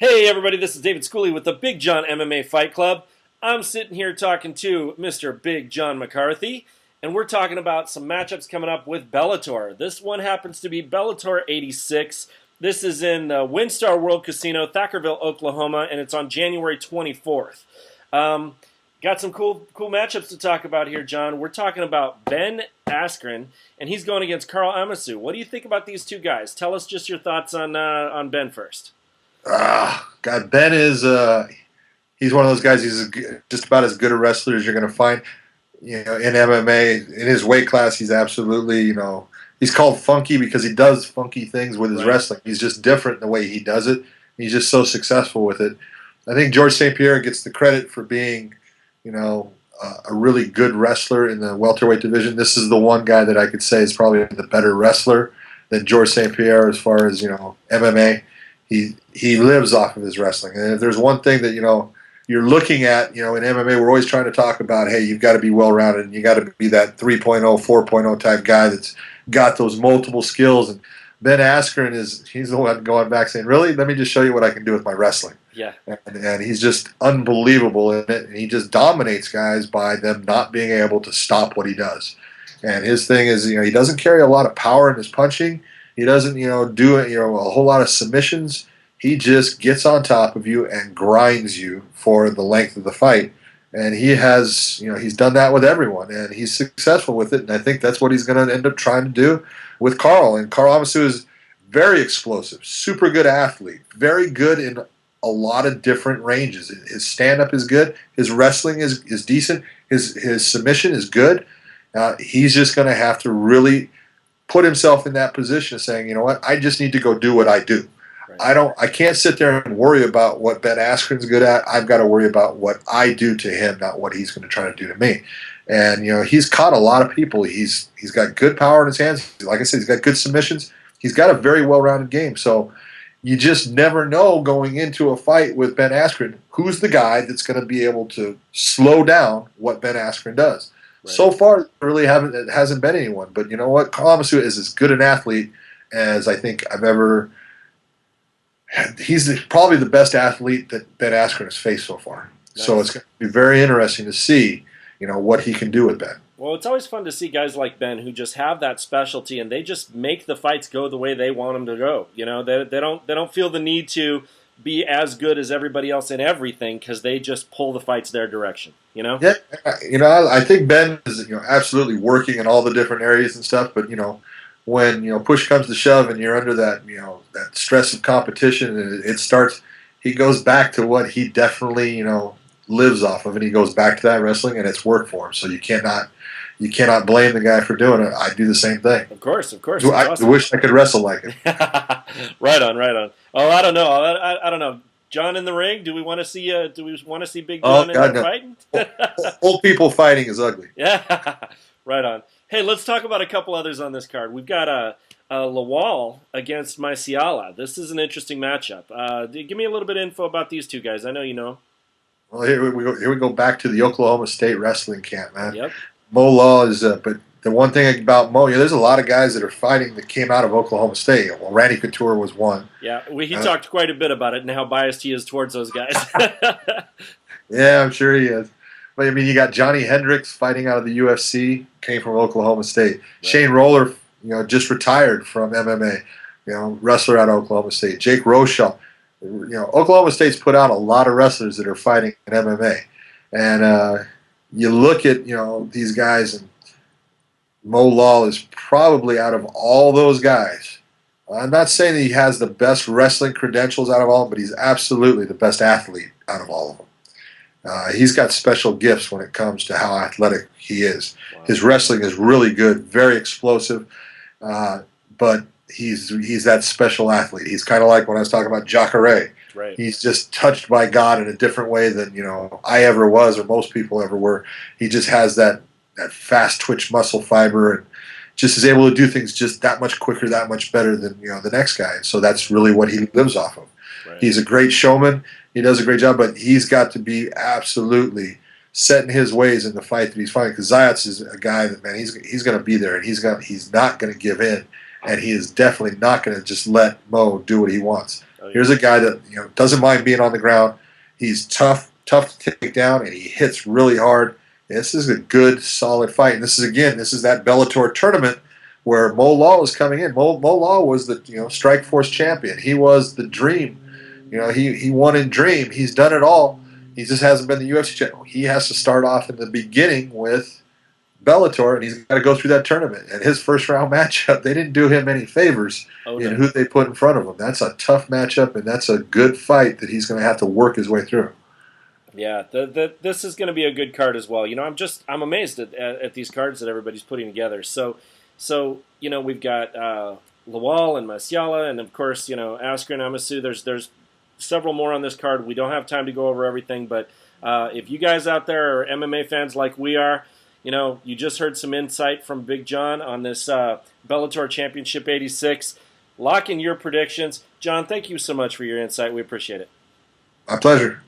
Hey everybody, this is David Schooley with the Big John MMA Fight Club. I'm sitting here talking to Mr. Big John McCarthy, and we're talking about some matchups coming up with Bellator. This one happens to be Bellator 86. This is in WinStar World Casino, Thackerville, Oklahoma, and it's on January 24th. Got some cool matchups to talk about here, John. We're talking about Ben Askren, and he's going against Karl Amasu. What do you think about these two guys? Tell us just your thoughts on Ben first. God, Ben is he's one of those guys. He's just about as good a wrestler as you're going to find. In MMA, in his weight class, he's absolutely, he's called funky because he does funky things with his wrestling. He's just different in the way he does it. He's just so successful with it. I think George St. Pierre gets the credit for being, a really good wrestler in the welterweight division. This is the one guy that I could say is probably the better wrestler than George St. Pierre as far as, MMA. He lives off of his wrestling. And if there's one thing that, you're looking at, in MMA, we're always trying to talk about, hey, you've got to be well-rounded and you got to be that 3.0, 4.0 type guy that's got those multiple skills. And Ben Askren he's the one going back saying, really? Let me just show you what I can do with my wrestling. Yeah. And he's just unbelievable in it. And he just dominates guys by them not being able to stop what he does. And his thing is, he doesn't carry a lot of power in his punching. He doesn't, do a whole lot of submissions. He just gets on top of you and grinds you for the length of the fight. And he has, he's done that with everyone, and he's successful with it. And I think that's what he's going to end up trying to do with Karl. And Karl Amasu is very explosive, super good athlete, very good in a lot of different ranges. His stand-up is good. His wrestling is decent. His submission is good. He's just going to have to really put himself in that position of saying, you know what, I just need to go do what I do. Right. I can't sit there and worry about what Ben Askren's good at. I've got to worry about what I do to him, not what he's going to try to do to me. And he's caught a lot of people. He's got good power in his hands. Like I said, he's got good submissions. He's got a very well-rounded game. So you just never know going into a fight with Ben Askren who's the guy that's going to be able to slow down what Ben Askren does. Right. So far, it hasn't been anyone. But you know what? Karl Amasu is as good an athlete as I think I've ever had. He's probably the best athlete that Ben Askren has faced so far. Nice. So it's going to be very interesting to see, what he can do with Ben. Well, it's always fun to see guys like Ben who just have that specialty and they just make the fights go the way they want them to go. They don't feel the need to be as good as everybody else in everything because they just pull the fights their direction. Yeah, I think Ben is absolutely working in all the different areas and stuff. But when push comes to shove and you're under that that stress of competition and it starts, he goes back to what he definitely lives off of, and he goes back to that wrestling, and it's worked for him. So you cannot blame the guy for doing it. I do the same thing. Of course. I wish I could wrestle like it. Right on. Oh, I don't know. I don't know. John in the ring. Do we want to see? Do we want to see Big John in the fighting? Old people fighting is ugly. Yeah, right on. Hey, let's talk about a couple others on this card. We've got a Lawal against Musiala. This is an interesting matchup. Give me a little bit of info about these two guys. I know you know. Well, here we go back to the Oklahoma State wrestling camp, man. Yep. Mo Law is, but the one thing about Mo, there's a lot of guys that are fighting that came out of Oklahoma State. Well, Randy Couture was one. Yeah, he talked quite a bit about it and how biased he is towards those guys. Yeah, I'm sure he is. But you got Johnny Hendricks fighting out of the UFC, came from Oklahoma State. Right. Shane Roller, just retired from MMA, wrestler out of Oklahoma State. Jake Rochelle. Oklahoma State's put out a lot of wrestlers that are fighting in MMA. And you look at, these guys, and Mo Law is probably out of all those guys. I'm not saying that he has the best wrestling credentials out of all of them, but he's absolutely the best athlete out of all of them. He's got special gifts when it comes to how athletic he is. Wow. His wrestling is really good, very explosive, but he's that special athlete. He's kind of like when I was talking about Jacare. Right. He's just touched by God in a different way than I ever was or most people ever were. He just has that fast twitch muscle fiber and just is able to do things just that much quicker, that much better than the next guy. And so that's really what he lives off of. Right. He's a great showman. He does a great job, but he's got to be absolutely set in his ways in the fight that he's fighting. Because Zayats is a guy that, man, he's going to be there, and he's not going to give in, and he is definitely not going to just let Mo do what he wants. Oh, yeah. Here's a guy that doesn't mind being on the ground. He's tough to take down, and he hits really hard. This is a good, solid fight. And this is that Bellator tournament where Mo Lawal is coming in. Mo Lawal was the Strikeforce champion. He was the dream. He won in dream. He's done it all. He just hasn't been the UFC champion. He has to start off in the beginning with Bellator, and he's got to go through that tournament. And his first round matchup, they didn't do him any favors in who they put in front of him. That's a tough matchup, and that's a good fight that he's going to have to work his way through. Yeah, this is going to be a good card as well. I'm amazed at these cards that everybody's putting together. So we've got Lawal and Masiala, and of course Askren, Amasu. There's several more on this card. We don't have time to go over everything, but if you guys out there are MMA fans like we are, you just heard some insight from Big John on this Bellator Championship 86. Lock in your predictions. John, thank you so much for your insight. We appreciate it. My pleasure.